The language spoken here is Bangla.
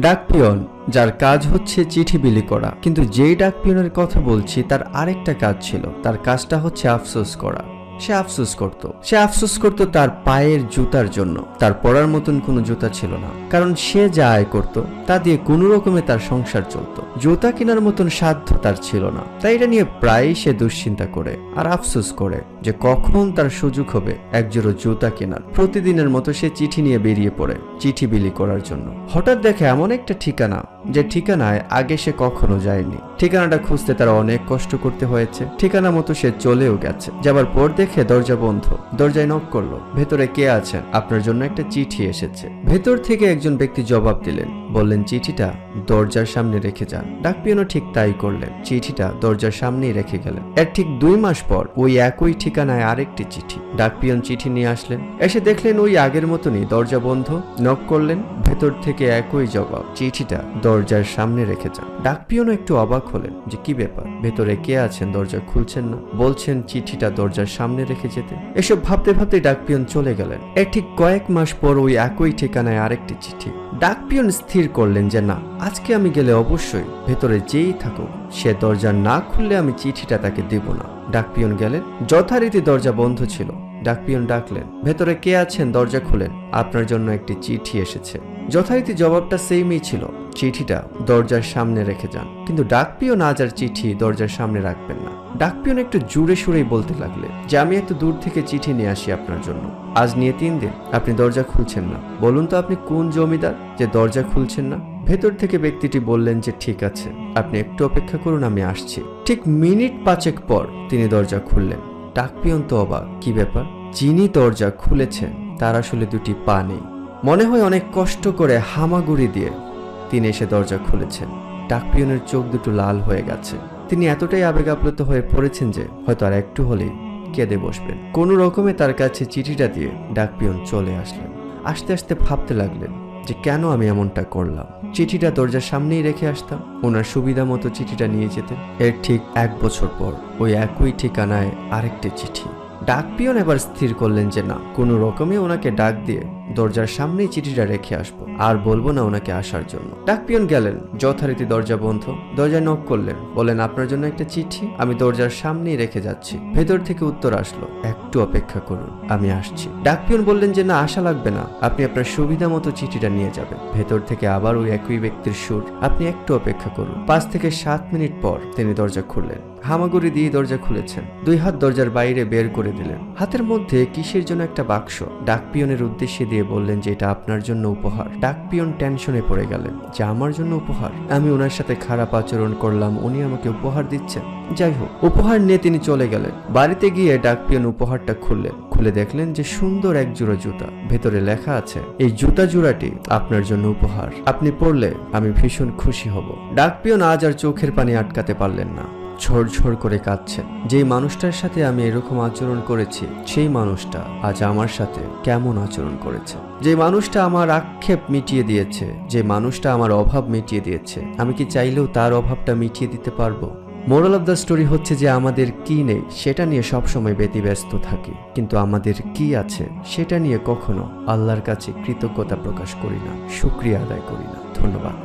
ডাকপিয়ন যার কাজ হচ্ছে চিঠি বিলি করা, কিন্তু যেই ডাকপিয়নের কথা বলছি তার আরেকটা কাজ ছিল। তার কাজটা হচ্ছে আফসোস করা। সে আফসোস করতো তার পায়ের জুতার জন্য। তার পরার মতন কোনো জুতা ছিল না, কারণ সে যা আয় করত তা দিয়ে কোনো রকমে তার সংসার চলতো। জুতা কেনার মতন সাধ্য তার ছিল না। তাই এটা নিয়ে প্রায়ই সে দুশ্চিন্তা করে আর আফসোস করে যে কখন তার সুযোগ হবে একজোড়া জুতা কেনার। প্রতিদিনের মতো সে চিঠি নিয়ে বেরিয়ে পড়ে চিঠি বিলি করার জন্য। হঠাৎ দেখে এমন একটা ঠিকানা যে ঠিকানায় আগে সে কখনো যায়নি। ঠিকানাটা খুঁজতে তার অনেক কষ্ট করতে হয়েছে। ঠিকানা মতো সে চলেও গেছে। যাবার পর দেখে দরজা বন্ধ। দরজায় নক করলো। ভেতরে কে আছেন? আপনার জন্য একটা চিঠি এসেছে। ভেতর থেকে একজন ব্যক্তি জবাব দিলেন, বললেন চিঠিটা দরজার সামনে রেখে যান। ডাকপিয়নও ঠিক তাই করলেন। চিঠিটা দরজার সামনেই রেখে গেলেন। এর ঠিক 2 মাস পর ওই একই ঠিকানায় আরেকটি চিঠি। ডাকপিয়ন চিঠি নিয়ে আসলেন। এসে দেখলেন ওই আগের মতনই দরজা বন্ধ। নক করলেন। ভেতর থেকে একই জবাব, চিঠিটা দরজার সামনে রেখে যান। ডাকপিয়নও একটু অবাক হলেন যে কি ব্যাপার, ভেতরে কে আছেন, দরজা খুলছেন না, বলছেন চিঠিটা দরজার সামনে রেখে যেতে। এসব ভাবতে ভাবতে ডাকপিয়ন চলে গেলেন। এর ঠিক কয়েক মাস পর ওই একই ঠিকানায় আরেকটি চিঠি। ডাকপিয়ন স্থির করলেন যে না, আজকে আমি গেলে অবশ্যই ভেতরে যেই থাকুক সে দরজা না খুললে আমি চিঠিটা তাকে দেব না। ডাকপিয়ন গেলেন। যথারীতি দরজা বন্ধ ছিল। ডাকপিয়ন ডাকলেন, ভেতরে কে আছেন, দরজা খুলেন, আপনার জন্য একটি চিঠি এসেছে। যথারীতি জবাবটা সেমই ছিল, চিঠিটা দরজার সামনে রেখে যান। কিন্তু ডাকপিয়ন আজ আর চিঠি দরজার সামনে রাখবেন না। ডাকপিয়ন একটু জোরে সুরেই বলতে লাগলেন যে আমি এত দূর থেকে চিঠি নিয়ে আসি আপনার জন্য, আজ নিয়ে 3 দিন আপনি দরজা খুলছেন না। বলুন তো আপনি কোন জমিদার যে দরজা খুলছেন না? ভেতর থেকে ব্যক্তিটি বললেন যে ঠিক আছে, আপনি একটু অপেক্ষা করুন, আমি আসছি। ঠিক মিনিট 5 পর তিনি দরজা খুললেন। ডাকপিয়ন তো অবাক, কি ব্যাপার? যিনি দরজা খুলেছেন তার আসলে 2টি পা নেই। মনে হয় অনেক কষ্ট করে হামাগুড়ি দিয়ে তিনি এসে দরজা খুলেছেন। ডাকপিয়নের চোখ দুটো লাল হয়ে গেছে। তিনি এতটাই আবেগ আপ্লুত হয়ে পড়েছেন যে হয়তো আর একটু হলেই কেঁদে বসবেন। কোনো রকমে তার কাছে চিঠিটা দিয়ে ডাকপিয়ন চলে আসলেন। আস্তে আস্তে ভাবতে লাগলেন যে কেন আমি এমনটা করলাম। চিঠিটা দরজার সামনেই রেখে আসতাম, ওনার সুবিধা মতো চিঠিটা নিয়ে যেতেন। এর ঠিক 1 বছর পর ওই একই ঠিকানায় আরেকটি চিঠি। ডাকপিয়ন এবার স্থির করলেন যে না, কোনো রকমে ওনাকে ডাক দিয়ে দরজার সামনেই চিঠিটা রেখে আসবো, আর বলবো না ওনাকে আসার জন্য। ডাকপিয়ন গেলেন। যথারীতি দরজা বন্ধ। দরজায় নক করলেন, বলেন আপনার জন্য একটা চিঠি, আমি দরজার সামনেই রেখে যাচ্ছি। ভেতর থেকে উত্তর আসলো, একটু অপেক্ষা করুন, আমি আসছি। ডাকপিয়ন বললেন যে না, আশা লাগবে না, আপনি আপনার সুবিধা মতো চিঠিটা নিয়ে যাবেন। ভেতর থেকে আবার ওই একই ব্যক্তির সুর, আপনি একটু অপেক্ষা করুন। 5 থেকে 7 মিনিট পর তিনি দরজা খুললেন। হামাগুড়ি দিয়ে দরজা খুলেছেন। 2 হাত দরজার বাইরে বের করে দিলেন। হাতের মধ্যে কিসের জন্য একটা বাক্স। ডাকপিয়নের উদ্দেশ্যে দিয়ে বললেন যে এটা আপনার জন্য উপহার। ডাকপিয়ন টেনশনে পড়ে গেলেন যে আমার জন্য উপহার, আমি ওনার সাথে খারাপ আচরণ করলাম, উনি আমাকে উপহার দিচ্ছেন। যাই হোক, উপহার নিয়ে তিনি চলে গেলেন। বাড়িতে গিয়ে ডাকপিয়ন উপহারটা খুললেন। খুলে দেখলেন যে সুন্দর এক জোড়া জুতা। ভেতরে লেখা আছে, এই জুতা জোড়াটি আপনার জন্য উপহার, আপনি পরলে আমি ভীষণ খুশি হব। ডাকপিয়ন আজ আর চোখের পানি আটকাতে পারলেন না। ঝরঝর করে কাঁদছেন। যেই মানুষটার সাথে আমি এরকম আচরণ করেছি সেই মানুষটা আজ আমার সাথে কেমন আচরণ করেছে। যে মানুষটা আমার আক্ষেপ মিটিয়ে দিয়েছে, যে মানুষটা আমার অভাব মিটিয়ে দিয়েছে, আমি কি চাইলেও তার অভাবটা মিটিয়ে দিতে পারবো? মোরাল অফ দ্য স্টোরি হচ্ছে যে আমাদের কি নেই সেটা নিয়ে সবসময় ব্যতিব্যস্ত থাকি, কিন্তু আমাদের কি আছে সেটা নিয়ে কখনো আল্লাহর কাছে কৃতজ্ঞতা প্রকাশ করি না, শুকরিয়া আদায় করি না। ধন্যবাদ।